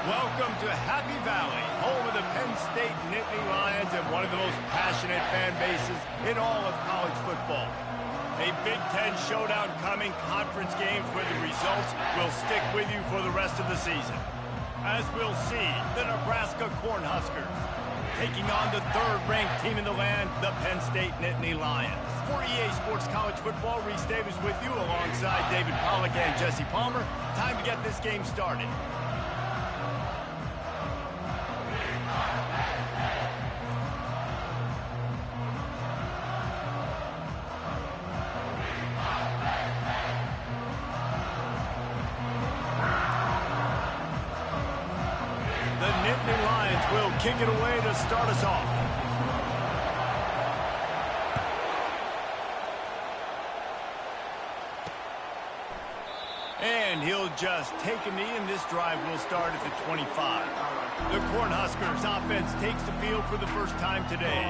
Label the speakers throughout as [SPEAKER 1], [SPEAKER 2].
[SPEAKER 1] Welcome to Happy Valley, home of the Penn State Nittany Lions and one of the most passionate fan bases in all of college football. A Big Ten showdown coming, conference games where the results will stick with you for the rest of the season. As we'll see, the Nebraska Cornhuskers taking on the third-ranked team in the land, the Penn State Nittany Lions. For EA Sports College Football, Reese Davis with you alongside David Pollack and Jesse Palmer. Time to get this game started. The Nittany Lions will kick it away to start us off. And he'll just take a knee, and this drive will start at the 25. The Cornhuskers offense takes the field for the first time today.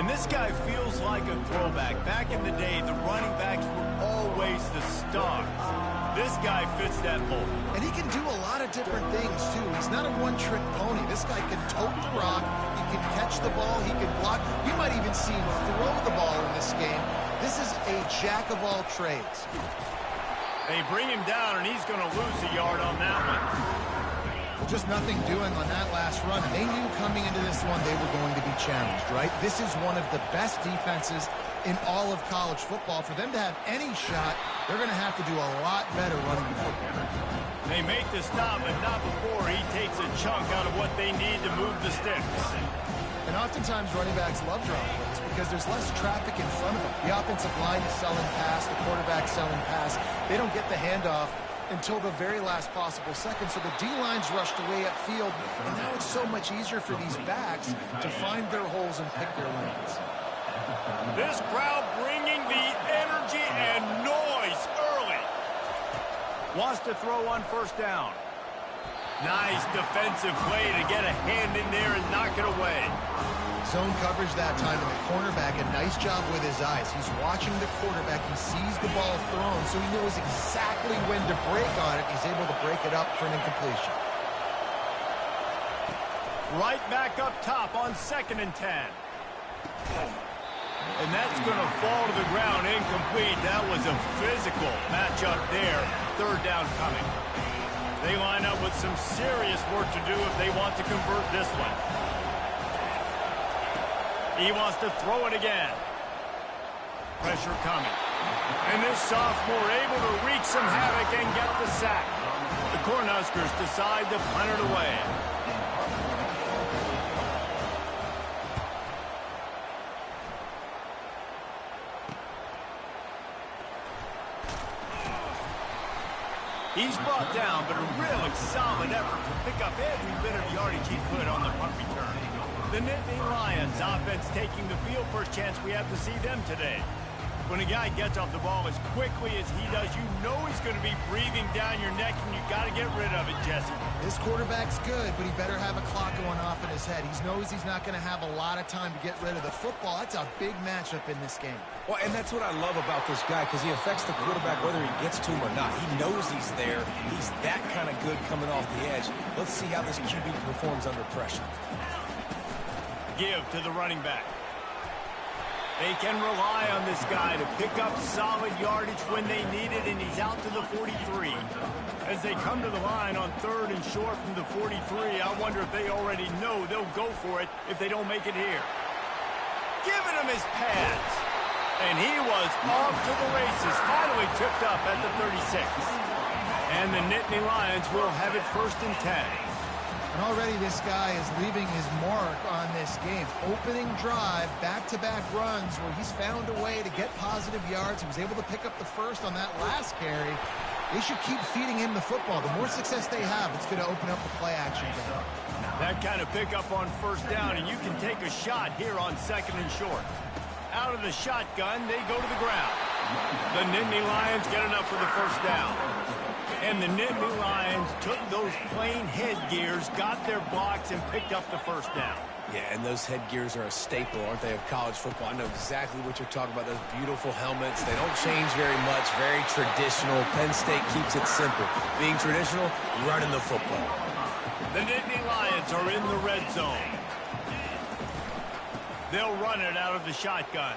[SPEAKER 1] And this guy feels like a throwback. Back in the day, the running backs were always the stars. This guy fits that mold.
[SPEAKER 2] And he can do a lot of different things, too. He's not a one-trick pony. This guy can tote the rock. He can catch the ball. He can block. You might even see him throw the ball in this game. This is a jack of all trades.
[SPEAKER 1] They bring him down, and he's going to lose a yard on that one.
[SPEAKER 2] Well, just nothing doing on that last run. They knew coming into this one they were going to be challenged, right? This is one of the best defenses in all of college football. For them to have any shot, they're going to have to do a lot better running the football.
[SPEAKER 1] They make the stop, but not before he takes a chunk out of what they need to move the sticks.
[SPEAKER 2] And oftentimes running backs love drop plays because there's less traffic in front of them. The offensive line is selling pass, the quarterback's selling pass. They don't get the handoff until the very last possible second. So the D-line's rushed away upfield, and now it's so much easier for these backs to find their holes and pick their lanes.
[SPEAKER 1] This crowd bringing the energy and noise early. Wants to throw on first down. Nice defensive play to get a hand in there and knock it away.
[SPEAKER 2] Zone coverage that time, and the cornerback, a nice job with his eyes. He's watching the quarterback. He sees the ball thrown, so he knows exactly when to break on it. He's able to break it up for an incompletion.
[SPEAKER 1] Right back up top on 2nd and 10. And that's going to fall to the ground incomplete. That was a physical matchup there. Third down coming. They line up with some serious work to do if they want to convert this one. He wants to throw it again. Pressure coming. And this sophomore able to wreak some havoc and get the sack. The Cornhuskers decide to punt it away. He's brought down, but a really solid effort to pick up every bit of yardage he could on the punt return. The Nittany Lions offense taking the field. First chance we have to see them today. When a guy gets off the ball as quickly as he does, you know he's going to be breathing down your neck, and you got to get rid of it, Jesse.
[SPEAKER 2] This quarterback's good, but he better have a clock going off in his head. He knows he's not going to have a lot of time to get rid of the football. That's a big matchup in this game.
[SPEAKER 3] Well, and that's what I love about this guy, because he affects the quarterback whether he gets to him or not. He knows he's there. He's that kind of good coming off the edge. Let's see how this QB performs under pressure.
[SPEAKER 1] Give to the running back. They can rely on this guy to pick up solid yardage when they need it, and he's out to the 43. As they come to the line on 3rd and short from the 43, I wonder if they already know they'll go for it if they don't make it here. Giving him his pads. And he was off to the races, finally tripped up at the 36. And the Nittany Lions will have it 1st and 10.
[SPEAKER 2] And already this guy is leaving his mark on this game. Opening drive, back-to-back runs where he's found a way to get positive yards. He was able to pick up the first on that last carry. They should keep feeding him the football. The more success they have, it's going to open up the play-action game.
[SPEAKER 1] That kind of pickup on first down, and you can take a shot here on 2nd and short. Out of the shotgun, they go to the ground. The Nittany Lions get enough for the first down. And the Nittany Lions took those plain headgears, got their blocks, and picked up the first down.
[SPEAKER 3] Yeah, and those headgears are a staple, aren't they, of college football? I know exactly what you're talking about, those beautiful helmets. They don't change very much, very traditional. Penn State keeps it simple. Being traditional, running the football.
[SPEAKER 1] The Nittany Lions are in the red zone. They'll run it out of the shotgun.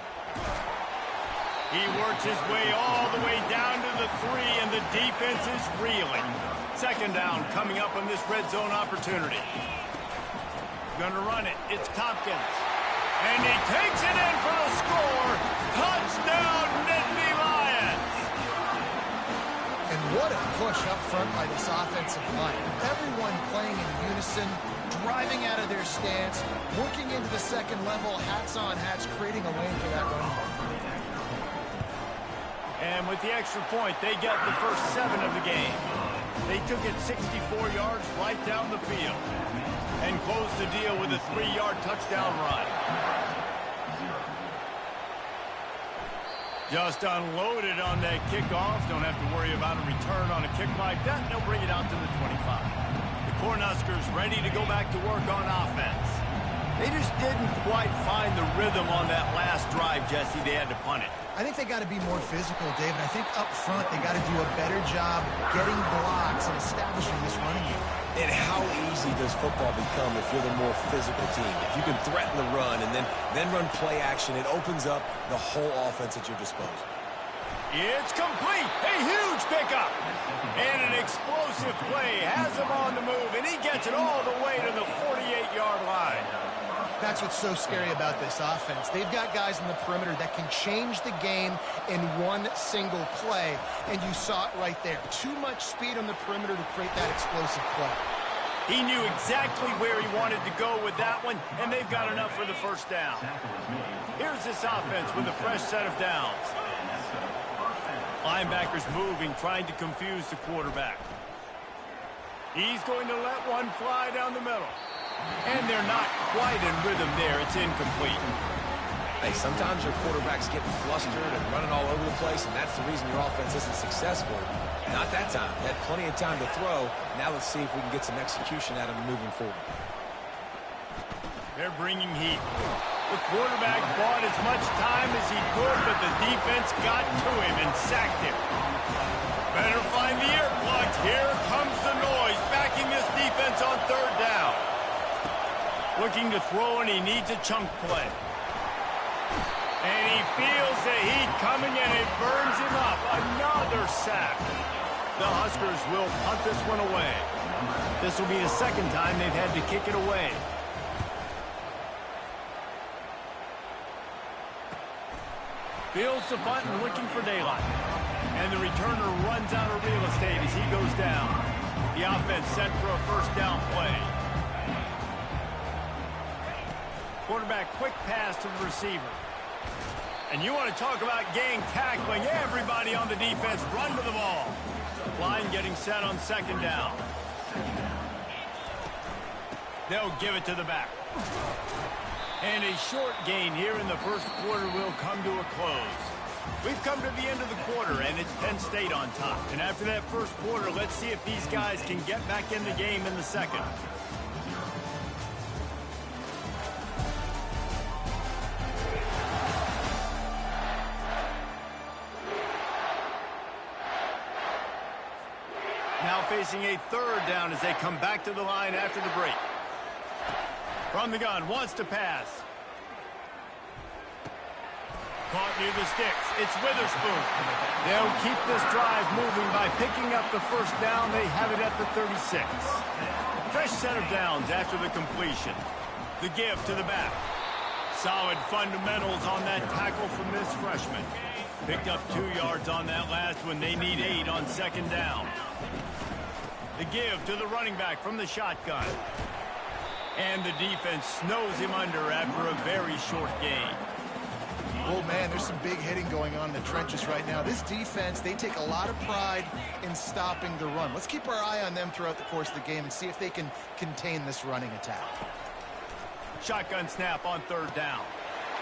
[SPEAKER 1] He works his way all the way down to the 3, and the defense is reeling. Second down coming up on this red zone opportunity. Gonna run it. It's Tompkins. And he takes it in for the score. Touchdown, Nittany Lions.
[SPEAKER 2] And what a push up front by this offensive line. Everyone playing in unison, driving out of their stance, working into the second level, hats on hats, creating a lane for that running back.
[SPEAKER 1] And with the extra point, they get the first 7 of the game. They took it 64 yards right down the field and closed the deal with a 3-yard touchdown run. Just unloaded on that kickoff. Don't have to worry about a return on a kick like that. They'll bring it out to the 25. The Cornhuskers ready to go back to work on offense. They just didn't quite find the rhythm on that last drive, Jesse. They had to punt it.
[SPEAKER 2] I think they got to be more physical, David. I think up front they got to do a better job getting blocks and establishing this running game.
[SPEAKER 3] And how easy does football become if you're the more physical team? If you can threaten the run and then run play action, it opens up the whole offense at your disposal.
[SPEAKER 1] It's complete. A huge pickup. And an explosive play has him on the move, and he gets it all the way to the 48-yard line.
[SPEAKER 2] That's what's so scary about this offense. They've got guys in the perimeter that can change the game in one single play, and you saw it right there. Too much speed on the perimeter to create that explosive play.
[SPEAKER 1] He knew exactly where he wanted to go with that one, and they've got enough for the first down. Here's this offense with a fresh set of downs. Linebackers moving, trying to confuse the quarterback. He's going to let one fly down the middle. And they're not quite in rhythm there. It's incomplete.
[SPEAKER 3] Hey, sometimes your quarterback's getting flustered and running all over the place, and that's the reason your offense isn't successful. Not that time. They had plenty of time to throw. Now let's see if we can get some execution out of them moving forward.
[SPEAKER 1] They're bringing heat. The quarterback bought as much time as he could, but the defense got to him and sacked him. Better find the earplugs. Here comes the noise, backing this defense on third down. Looking to throw, and he needs a chunk play. And he feels the heat coming, and it burns him up. Another sack. The Huskers will punt this one away. This will be the second time they've had to kick it away. Fields the punt and looking for daylight. And the returner runs out of real estate as he goes down. The offense set for a first down play. Quarterback quick pass to the receiver. And you want to talk about gang tackling. Everybody on the defense run to the ball. Line getting set on second down. They'll give it to the back. And a short gain here in the first quarter will come to a close. We've come to the end of the quarter, and it's Penn State on top. And after that first quarter, let's see if these guys can get back in the game in the second. Now facing a third down as they come back to the line after the break. From the gun, wants to pass. Caught near the sticks. It's Witherspoon. They'll keep this drive moving by picking up the first down. They have it at the 36. Fresh set of downs after the completion. The give to the back. Solid fundamentals on that tackle from this freshman. Picked up 2 yards on that last one. They need 8 on second down. The give to the running back from the shotgun. And the defense snows him under after a very short gain.
[SPEAKER 2] Oh, man, there's some big hitting going on in the trenches right now. This defense, they take a lot of pride in stopping the run. Let's keep our eye on them throughout the course of the game and see if they can contain this running attack.
[SPEAKER 1] Shotgun snap on third down.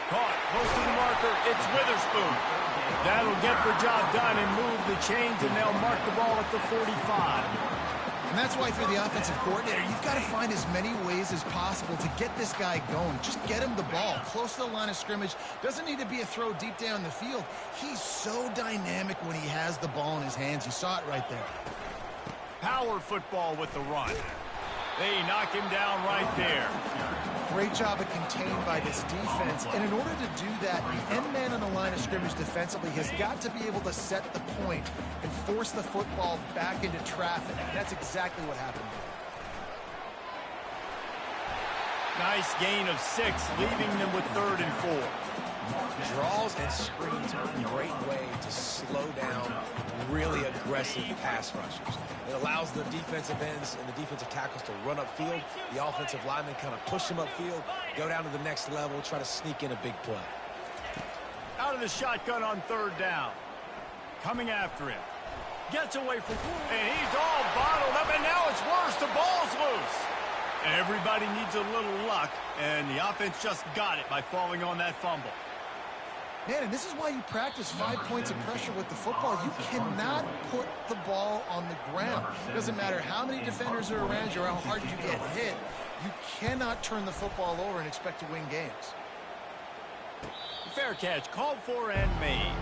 [SPEAKER 1] Caught close to the marker. It's Witherspoon. That'll get the job done and move the chains, and they'll mark the ball at the 45.
[SPEAKER 2] And that's why, if you're the offensive coordinator, you've got to find as many ways as possible to get this guy going. Just get him the ball close to the line of scrimmage. Doesn't need to be a throw deep down the field. He's so dynamic when he has the ball in his hands. You saw it right there.
[SPEAKER 1] Power football with the run. They knock him down right there.
[SPEAKER 2] Great job of contained by this defense. And in order to do that, the end man on the line of scrimmage defensively has got to be able to set the point and force the football back into traffic. And that's exactly what happened there.
[SPEAKER 1] Nice gain of 6, leaving them with 3rd and 4.
[SPEAKER 3] Draws and screens are a great way to slow down really aggressive pass rushers. It allows the defensive ends and the defensive tackles to run upfield. The offensive linemen kind of push them upfield, go down to the next level, try to sneak in a big play.
[SPEAKER 1] Out of the shotgun on 3rd down. Coming after him. Gets away from... And he's all bottled up, and now it's worse. The ball's loose. Everybody needs a little luck, and the offense just got it by falling on that fumble.
[SPEAKER 2] Man, and this is why you practice 5 points of pressure with the football. You cannot put the ball on the ground. It doesn't matter how many defenders are around you or how hard you get hit. You cannot turn the football over and expect to win games.
[SPEAKER 1] Fair catch, called for and made.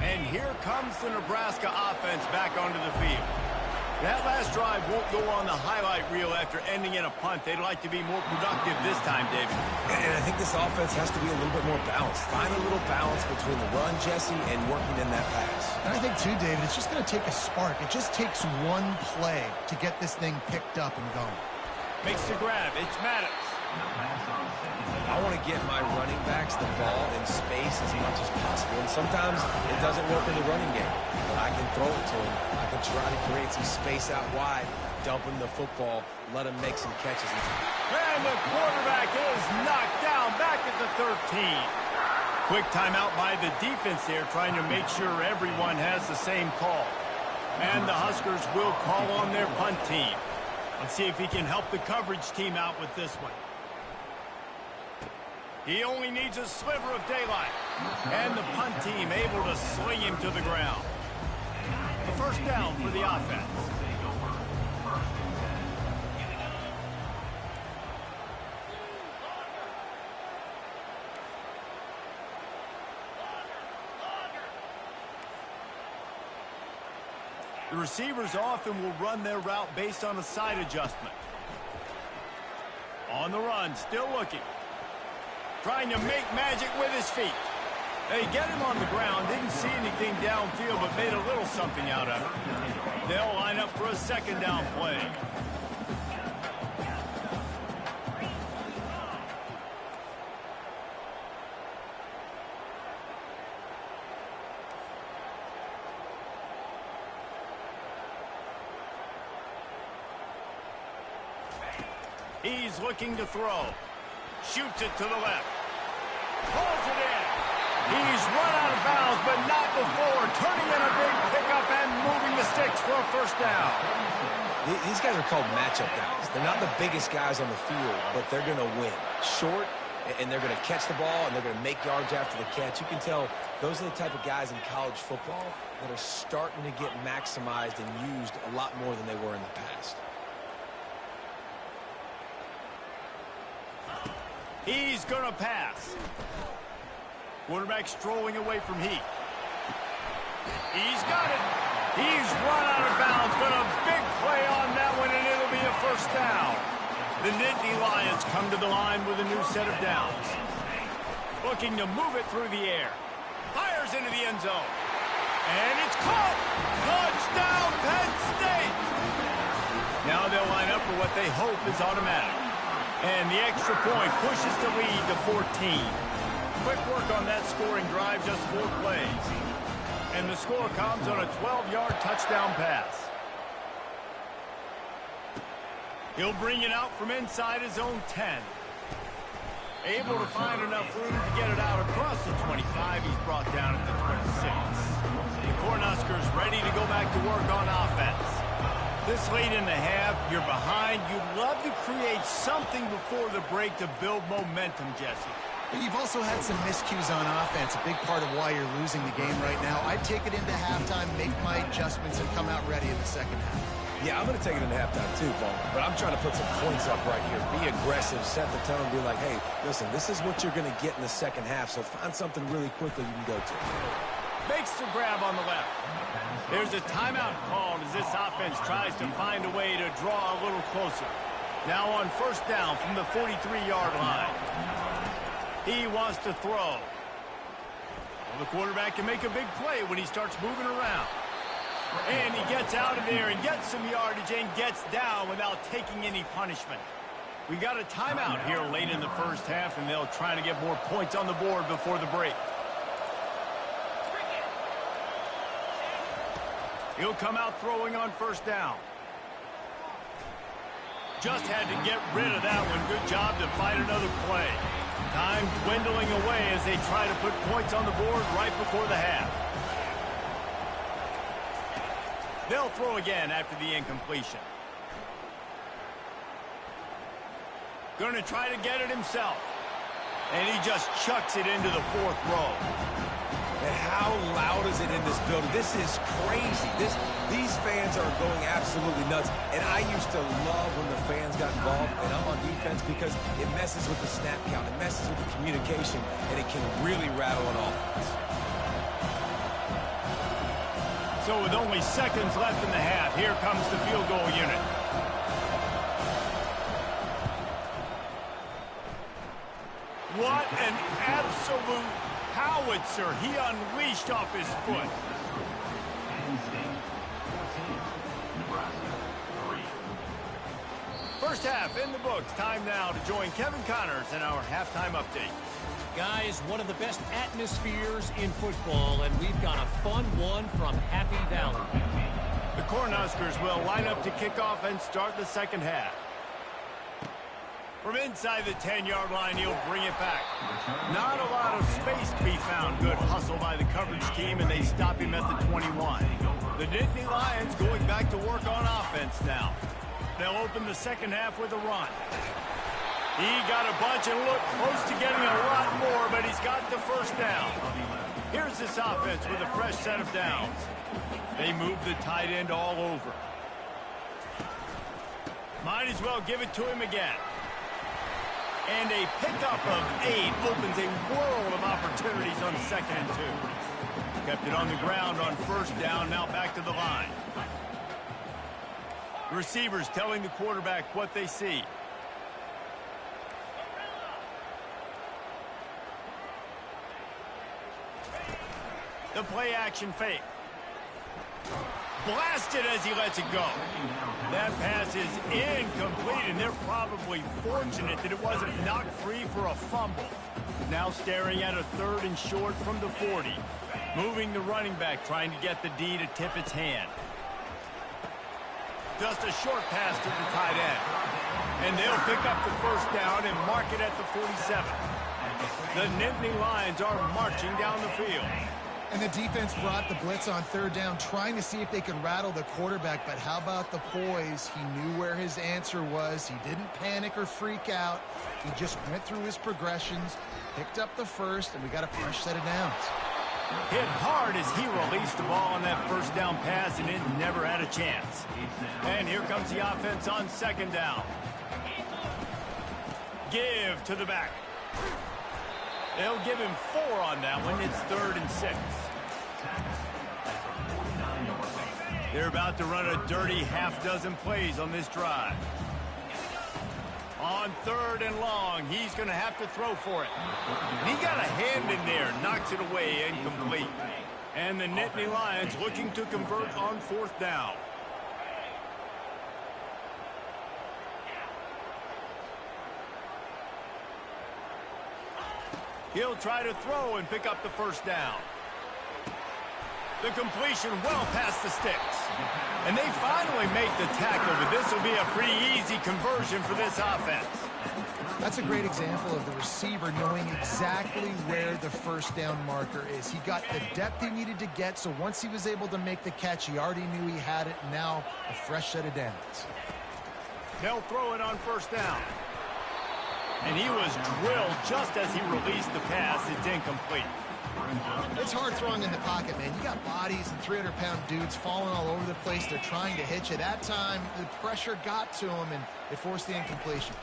[SPEAKER 1] And here comes the Nebraska offense back onto the field. That last drive won't go on the highlight reel after ending in a punt. They'd like to be more productive this time, David.
[SPEAKER 3] And I think this offense has to be a little bit more balanced. Find a little balance between the run, Jesse, and working in that pass.
[SPEAKER 2] And I think, too, David, it's just going to take a spark. It just takes one play to get this thing picked up and going.
[SPEAKER 1] Makes the grab. It's Maddox.
[SPEAKER 3] I want to get my running backs the ball in space as much as possible. And sometimes it doesn't work in the running game. But I can throw it to him. I can try to create some space out wide, dump him the football, let him make some catches.
[SPEAKER 1] And the quarterback is knocked down back at the 13. Quick timeout by the defense there, trying to make sure everyone has the same call. And the Huskers will call on their punt team. Let's see if he can help the coverage team out with this one. He only needs a sliver of daylight. And the punt team able to sling him to the ground. The first down for the offense. The receivers often will run their route based on a side adjustment. On the run, still looking. Trying to make magic with his feet. They get him on the ground, didn't see anything downfield, but made a little something out of it. They'll line up for a second down play. He's looking to throw. Shoots it to the left. Pulls it in. He's run out of bounds, but not before. Turning in a big pickup and moving the sticks for a first down.
[SPEAKER 3] These guys are called matchup guys. They're not the biggest guys on the field, but they're going to win. Short, and they're going to catch the ball, and they're going to make yards after the catch. You can tell those are the type of guys in college football that are starting to get maximized and used a lot more than they were in the past.
[SPEAKER 1] He's going to pass. Quarterback strolling away from Heat. He's got it. He's run out of bounds, but a big play on that one, and it'll be a first down. The Nittany Lions come to the line with a new set of downs. Looking to move it through the air. Fires into the end zone. And it's caught. Touchdown, Penn State. Now they'll line up for what they hope is automatic. And the extra point pushes the lead to 14. Quick work on that scoring drive, just 4 plays. And the score comes on a 12-yard touchdown pass. He'll bring it out from inside his own 10. Able to find enough room to get it out across the 25. He's brought down at the 26. The Cornhuskers ready to go back to work on offense. This late in the half, you're behind. You'd love to create something before the break to build momentum, Jesse.
[SPEAKER 2] But you've also had some miscues on offense, a big part of why you're losing the game right now. I'd take it into halftime, make my adjustments, and come out ready in the second half.
[SPEAKER 3] Yeah, I'm going to take it into halftime too, Paul. But I'm trying to put some points up right here. Be aggressive, set the tone, be like, hey, listen, this is what you're going to get in the second half, so find something really quickly you can go to.
[SPEAKER 1] Makes the grab on the left. There's a timeout called as this offense tries to find a way to draw a little closer. Now on first down from the 43-yard line. He wants to throw. Well, the quarterback can make a big play when he starts moving around. And he gets out of there and gets some yardage and gets down without taking any punishment. We got a timeout here late in the first half, and they'll try to get more points on the board before the break. He'll come out throwing on first down. Just had to get rid of that one. Good job to find another play. Time dwindling away as they try to put points on the board right before the half. They'll throw again after the incompletion. Going to try to get it himself. And he just chucks it into the fourth row.
[SPEAKER 3] And how loud is it in this building? This is crazy. These fans are going absolutely nuts. And I used to love when the fans got involved, and I'm on defense because it messes with the snap count. It messes with the communication, and it can really rattle an offense.
[SPEAKER 1] So with only seconds left in the half, here comes the field goal unit. What an absolute howitzer he unleashed off his foot. First half in the books. Time now to join Kevin Connors in our halftime update.
[SPEAKER 4] Guys, one of the best atmospheres in football, and we've got a fun one from Happy Valley.
[SPEAKER 1] The Cornhuskers will line up to kick off and start the second half. From inside the 10-yard line, he'll bring it back. Not a lot of space to be found. Good hustle by the coverage team, and they stop him at the 21. The Nittany Lions going back to work on offense now. They'll open the second half with a run. He got a bunch and looked close to getting a lot more, but he's got the first down. Here's this offense with a fresh set of downs. They move the tight end all over. Might as well give it to him again. And a pickup of 8 opens a world of opportunities on 2nd and 2. Kept it on the ground on first down, now back to the line. Receivers telling the quarterback what they see. The play action fake. Blasted as he lets it go. That pass is incomplete, and they're probably fortunate that it wasn't knocked free for a fumble. Now staring at a 3rd and short from the 40. Moving the running back, trying to get the D to tip its hand. Just a short pass to the tight end. And they'll pick up the first down and mark it at the 47. The Nittany Lions are marching down the field.
[SPEAKER 2] And the defense brought the blitz on 3rd down, trying to see if they could rattle the quarterback. But how about the poise? He knew where his answer was. He didn't panic or freak out. He just went through his progressions, picked up the first, and we got a fresh set of downs.
[SPEAKER 1] Hit hard as he released the ball on that first down pass, and it never had a chance. And here comes the offense on 2nd down. Give to the back. They'll give him 4 on that one. It's 3rd and 6. They're about to run a dirty half-dozen plays on this drive. On 3rd and long, he's going to have to throw for it. And he got a hand in there, knocks it away, incomplete. And the Nittany Lions looking to convert on 4th down. He'll try to throw and pick up the first down. The completion well past the sticks. And they finally make the tackle, but this will be a pretty easy conversion for this offense.
[SPEAKER 2] That's a great example of the receiver knowing exactly where the first down marker is. He got the depth he needed to get, so once he was able to make the catch, he already knew he had it. Now a fresh set of downs.
[SPEAKER 1] They'll throw it on first down. And he was drilled just as he released the pass. It's incomplete.
[SPEAKER 2] It's hard throwing in the pocket, man. You got bodies and 300-pound dudes falling all over the place. They're trying to hit you. That time, the pressure got to him, and it forced the incompletion.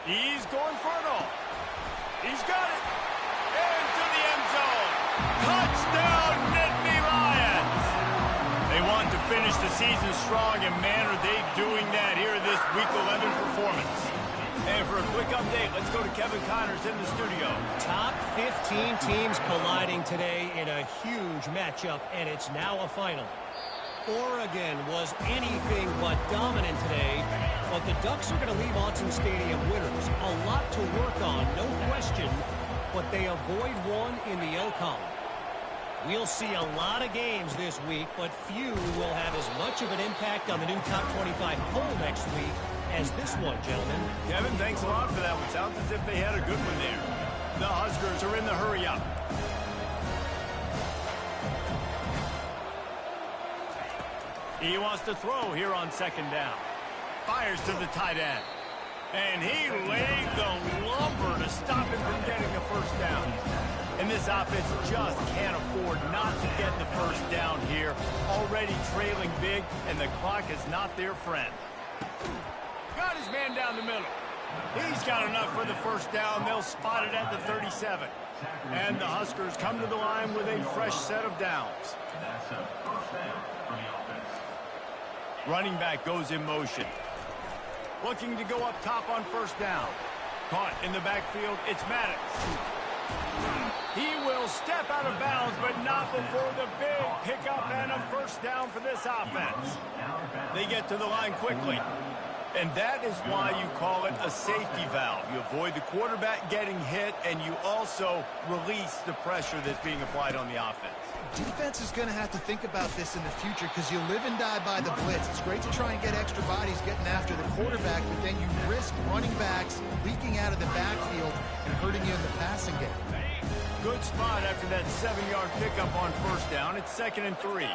[SPEAKER 1] He's going for it all. He's got it. Into the end zone. Touchdown, Nittany Lions! They want to finish the season strong, and man, are they doing that here in this Week 11 performance. And for a quick update, let's go to Kevin Connors in the studio.
[SPEAKER 4] Top 15 teams colliding today in a huge matchup, and it's now a final. Oregon was anything but dominant today, but the Ducks are going to leave Autzen Stadium winners. A lot to work on, no question, but they avoid one in the L column. We'll see a lot of games this week, but few will have as much of an impact on the new top 25 poll next week as this one, gentlemen.
[SPEAKER 1] Kevin, thanks a lot for that one. Sounds as if they had a good one there. The Huskers are in the hurry-up. He wants to throw here on second down. Fires to the tight end. And he laid the lumber to stop him from getting the first down. And this offense just can't afford not to get the first down here. Already trailing big, and the clock is not their friend. Got his man down the middle. He's got enough for the first down. They'll spot it at the 37. And the Huskers come to the line with a fresh set of downs. Running back goes in motion. Looking to go up top on first down. Caught in the backfield, it's Maddox. He will step out of bounds, but not before the big pickup and a first down for this offense. They get to the line quickly. And that is why you call it a safety valve. You avoid the quarterback getting hit, and you also release the pressure that's being applied on the offense.
[SPEAKER 2] Defense is going to have to think about this in the future because you live and die by the blitz. It's great to try and get extra bodies getting after the quarterback, but then you risk running backs leaking out of the backfield and hurting you in the passing game.
[SPEAKER 1] Good spot after that 7-yard pickup on first down. It's 2nd and 3.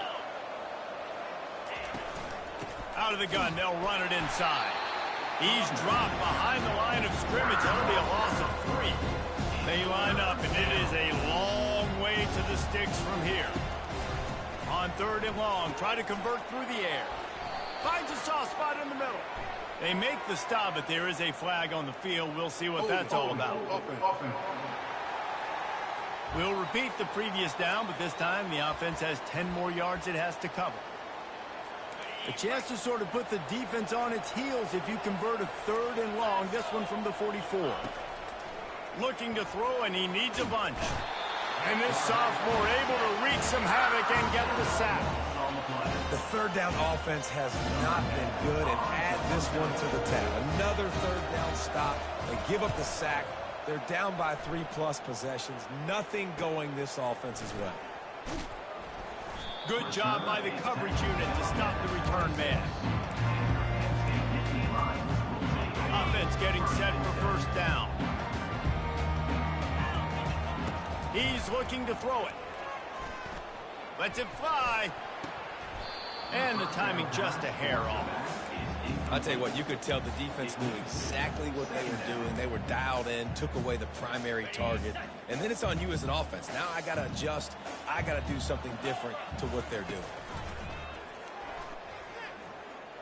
[SPEAKER 1] Out of the gun, they'll run it inside. He's dropped behind the line of scrimmage. That'll be a loss of 3. They line up, and it is a long way to the sticks from here. On 3rd and long, try to convert through the air. Finds a soft spot in the middle. They make the stop, but there is a flag on the field. We'll see what that's all about. We'll repeat the previous down, but this time the offense has 10 more yards it has to cover. A chance to sort of put the defense on its heels if you convert a 3rd and long, this one from the 44. Looking to throw, and he needs a bunch. And this sophomore able to wreak some havoc and get the sack.
[SPEAKER 3] The 3rd down offense has not been good, and add this one to the tab. Another 3rd down stop. They give up the sack. They're down by 3+ possessions. Nothing going this offense's way.
[SPEAKER 1] Good job by the coverage unit to stop the return man. Offense getting set for first down. He's looking to throw it. Lets it fly. And the timing just a hair off.
[SPEAKER 3] I'll tell you what, you could tell the defense knew exactly what they were doing. They were dialed in, took away the primary target. And then it's on you as an offense. Now I got to adjust. I got to do something different to what they're doing.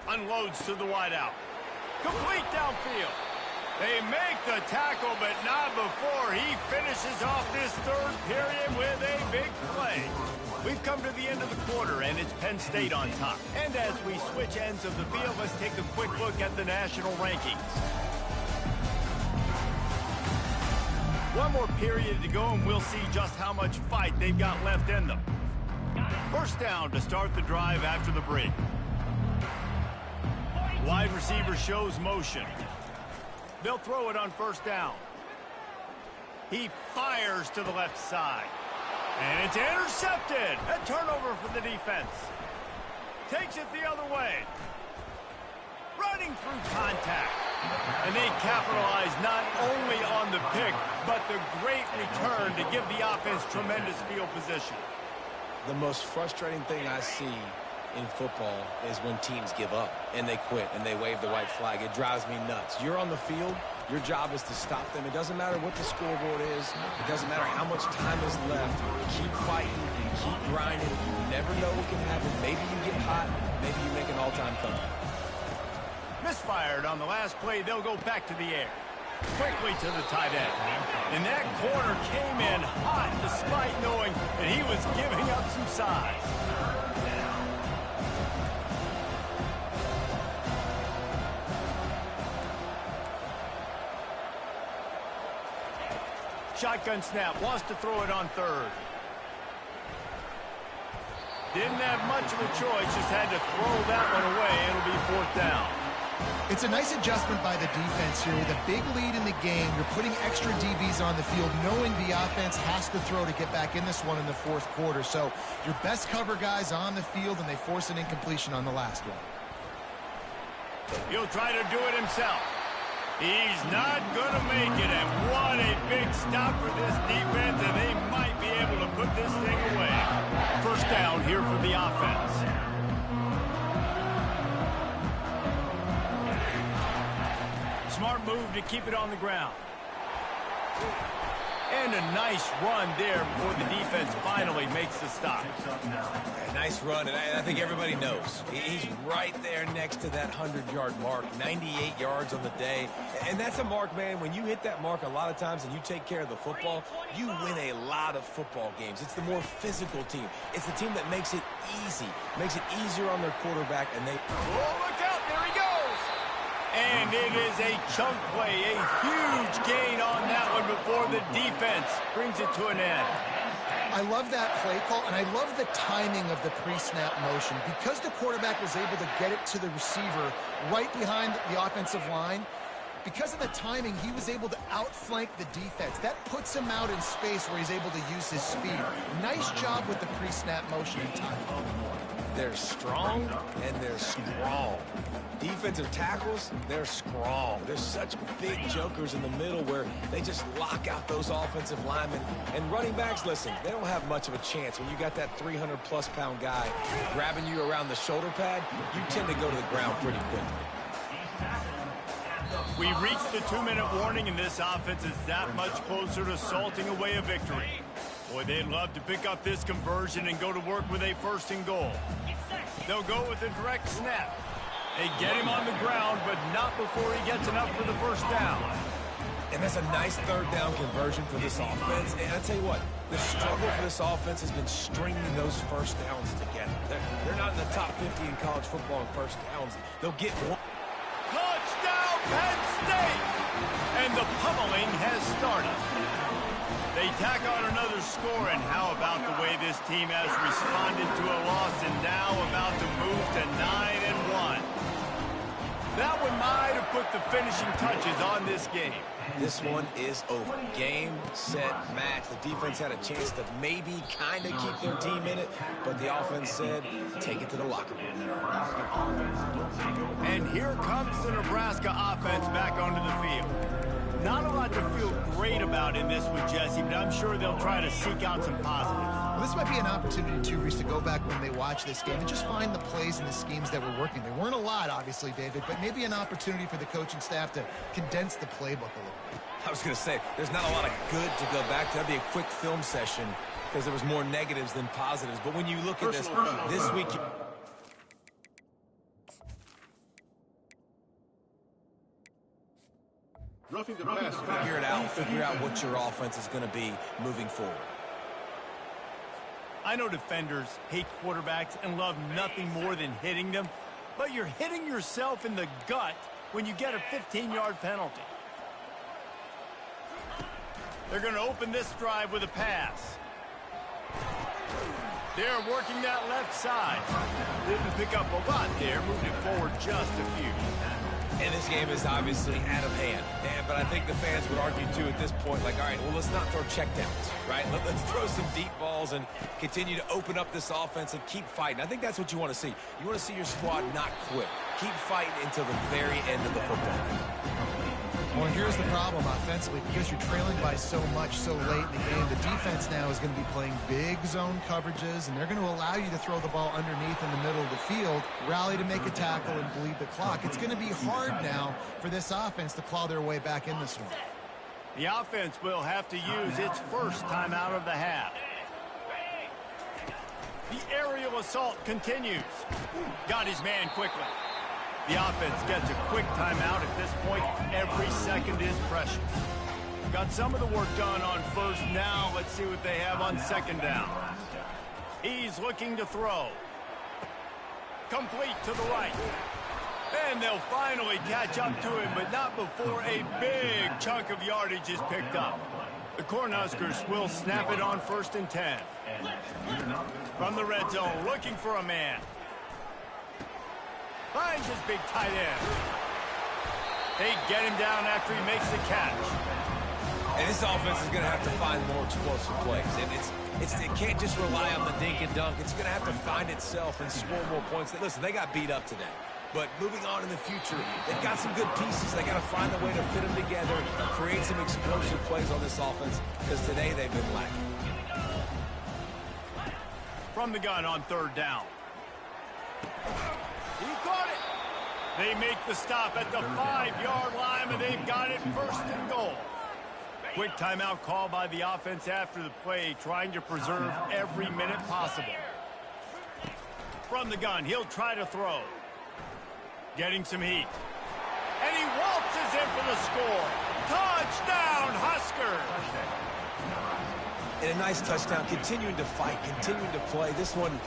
[SPEAKER 1] Unloads to the wideout. Complete downfield. They make the tackle, but not before he finishes off this 3rd period with a big play. We've come to the end of the quarter, and it's Penn State on top. And as we switch ends of the field, let's take a quick look at the national rankings. One more period to go, and we'll see just how much fight they've got left in them. First down to start the drive after the break. Wide receiver shows motion. They'll throw it on first down. He fires to the left side. And it's intercepted. A turnover for the defense. Takes it the other way. Running through contact. And they capitalize not only on the pick, but the great return to give the offense tremendous field position.
[SPEAKER 3] The most frustrating thing I see in football is when teams give up and they quit and they wave the white flag. It drives me nuts. You're on the field. Your job is to stop them. It doesn't matter what the scoreboard is. It doesn't matter how much time is left. Keep fighting. Keep grinding. You never know what can happen. Maybe you get hot. Maybe you make an all-time comeback.
[SPEAKER 1] Misfired on the last play. They'll go back to the air. quickly to the tight end. And that corner came in hot despite knowing that he was giving up some size. Shotgun snap, wants to throw it on third. Didn't have much of a choice, just had to throw that one away. It'll be fourth down.
[SPEAKER 2] It's a nice adjustment by the defense here. With a big lead in the game, you're putting extra DBs on the field, knowing the offense has to throw to get back in this one in the fourth quarter. So your best cover guys on the field, and they force an incompletion on the last one.
[SPEAKER 1] He'll try to do it himself. He's not going to make it, and what a big stop for this defense, and they might be able to put this thing away. First down here for the offense. Smart move to keep it on the ground. And a nice run there before the defense finally makes the stop.
[SPEAKER 3] Yeah, nice run, and I think everybody knows. He's right there next to that 100-yard mark, 98 yards on the day. And that's a mark, man. When you hit that mark a lot of times and you take care of the football, you win a lot of football games. It's the more physical team. It's the team that makes it easy, makes it easier on their quarterback, and they...
[SPEAKER 1] Oh, look out, there he goes! And it is a chunk play, a huge gain on that one before the defense brings it to an end.
[SPEAKER 2] I love that play call, and I love the timing of the pre-snap motion. Because the quarterback was able to get it to the receiver right behind the offensive line, because of the timing, he was able to outflank the defense. That puts him out in space where he's able to use his speed. Nice job with the pre-snap motion and timing.
[SPEAKER 3] They're strong, and they're strong. Defensive tackles, they're strong. There's such big jokers in the middle where they just lock out those offensive linemen. And running backs, listen, they don't have much of a chance. When you got that 300-plus pound guy grabbing you around the shoulder pad, you tend to go to the ground pretty quickly.
[SPEAKER 1] We reached the 2-minute warning, and this offense is that much closer to salting away a victory. Boy, they'd love to pick up this conversion and go to work with a first and goal. They'll go with a direct snap. They get him on the ground, but not before he gets enough for the first down.
[SPEAKER 3] And that's a nice third down conversion for this offense. And I'll tell you what, the struggle for this offense has been stringing those first downs together. They're not in the top 50 in college football in first downs. They'll get one.
[SPEAKER 1] Touchdown, Penn State! And the pummeling has started. They tack on another score, and how about the way this team has responded to a loss and now about to move to 9-1. That one might have put the finishing touches on this game.
[SPEAKER 3] This one is over. Game, set, match. The defense had a chance to maybe kind of keep their team in it, but the offense said, take it to the locker room.
[SPEAKER 1] And here comes the Nebraska offense back onto the field. Not a lot to feel great about in this one, Jesse, but I'm sure they'll try to seek out some positives.
[SPEAKER 2] Well, this might be an opportunity, too, Reese, to go back when they watch this game and just find the plays and the schemes that were working. There weren't a lot, obviously, David, but maybe an opportunity for the coaching staff to condense the playbook a little bit.
[SPEAKER 3] I was going to say, there's not a lot of good to go back to. That'd be a quick film session because there was more negatives than positives. But when you look at this week... Figure out what your offense is going to be moving forward.
[SPEAKER 1] I know defenders hate quarterbacks and love nothing more than hitting them, but you're hitting yourself in the gut when you get a 15-yard penalty. They're going to open this drive with a pass. They're working that left side. Didn't pick up a lot there, moved it forward just a few.
[SPEAKER 3] And this game is obviously out of hand. But I think the fans would argue, too, at this point, like, all right, well, let's not throw checkdowns, right? Let's throw some deep balls and continue to open up this offense and keep fighting. I think that's what you want to see. You want to see your squad not quit. Keep fighting until the very end of the football game.
[SPEAKER 2] Well, here's the problem offensively. Because you're trailing by so much so late in the game, the defense now is going to be playing big zone coverages, and they're going to allow you to throw the ball underneath in the middle of the field, rally to make a tackle, and bleed the clock. It's going to be hard now for this offense to claw their way back in this one.
[SPEAKER 1] The offense will have to use its first time out of the half. The aerial assault continues. Got his man quickly. The offense gets a quick timeout. At this point, every second is precious. Got some of the work done on first. Now let's see what they have on second down. He's looking to throw. Complete to the right. And they'll finally catch up to him, but not before a big chunk of yardage is picked up. The Cornhuskers will snap it on 1st and 10. From the red zone, looking for a man. Finds his big tight end. They get him down after he makes the catch.
[SPEAKER 3] And this offense is going to have to find more explosive plays. And it can't just rely on the dink and dunk. It's going to have to find itself and score more points. Listen, they got beat up today. But moving on in the future, they've got some good pieces. They got to find a way to fit them together, create some explosive plays on this offense, because today they've been lacking.
[SPEAKER 1] From the gun on 3rd down. He caught it. They make the stop at the 5-yard line, and they've got it 1st and goal. Quick timeout call by the offense after the play, trying to preserve every minute possible. From the gun, he'll try to throw. Getting some heat. And he waltzes in for the score. Touchdown, Huskers!
[SPEAKER 3] And a nice touchdown, continuing to fight, continuing to play. This one,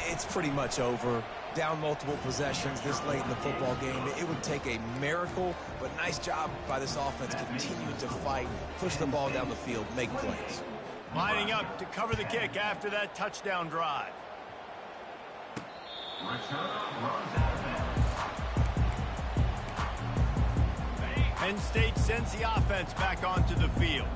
[SPEAKER 3] it's pretty much over. Down multiple possessions this late in the football game. It would take a miracle, but nice job by this offense continuing to fight, push the ball down the field, make plays.
[SPEAKER 1] Lining up to cover the kick after that touchdown drive. Penn State sends the offense back onto the field.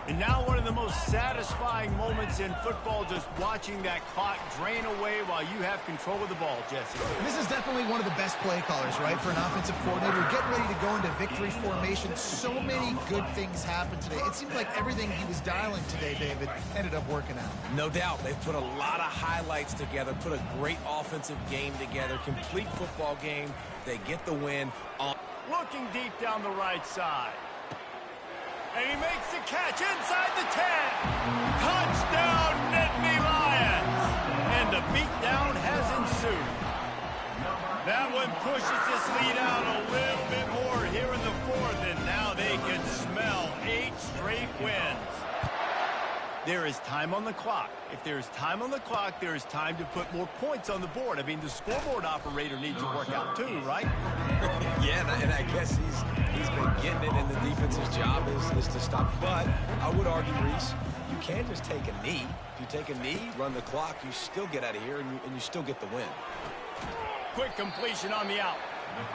[SPEAKER 1] And now one of the most satisfying moments in football, just watching that clock drain away while you have control of the ball, Jesse.
[SPEAKER 2] This is definitely one of the best play callers, right, for an offensive coordinator. Getting ready to go into victory formation. So many good things happened today. It seemed like everything he was dialing today, David, ended up working out.
[SPEAKER 3] No doubt. They've put a lot of highlights together, put a great offensive game together, complete football game. They get the win.
[SPEAKER 1] Looking deep down the right side. And he makes the catch inside the 10. Touchdown, Nittany Lions. And the beatdown has ensued. That one pushes this lead out a little bit more here in the 4th, and now they can smell 8 straight wins. There is time on the clock. If there is time on the clock, there is time to put more points on the board. I mean, the scoreboard operator needs to work out too, right?
[SPEAKER 3] Yeah, and I guess he's been getting it, and the defense's job is to stop. But I would argue, Reese, you can just take a knee. If you take a knee, run the clock, you still get out of here, and you still get the win.
[SPEAKER 1] Quick completion on the out.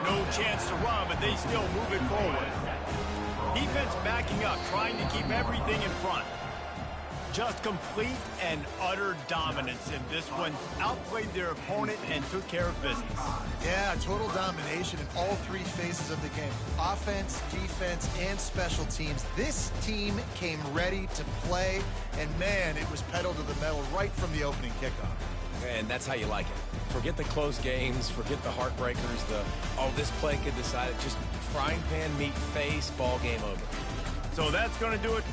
[SPEAKER 1] No chance to run, but they still move it forward. Defense backing up, trying to keep everything in front. Just complete and utter dominance in this one. Outplayed their opponent and took care of business.
[SPEAKER 2] Yeah, total domination in all 3 phases of the game. Offense, defense, and special teams. This team came ready to play, and man, it was pedal to the metal right from the opening kickoff.
[SPEAKER 3] And that's how you like it. Forget the close games, forget the heartbreakers, this play could decide it. Just frying pan meet face, ball game over.
[SPEAKER 1] So that's going to do it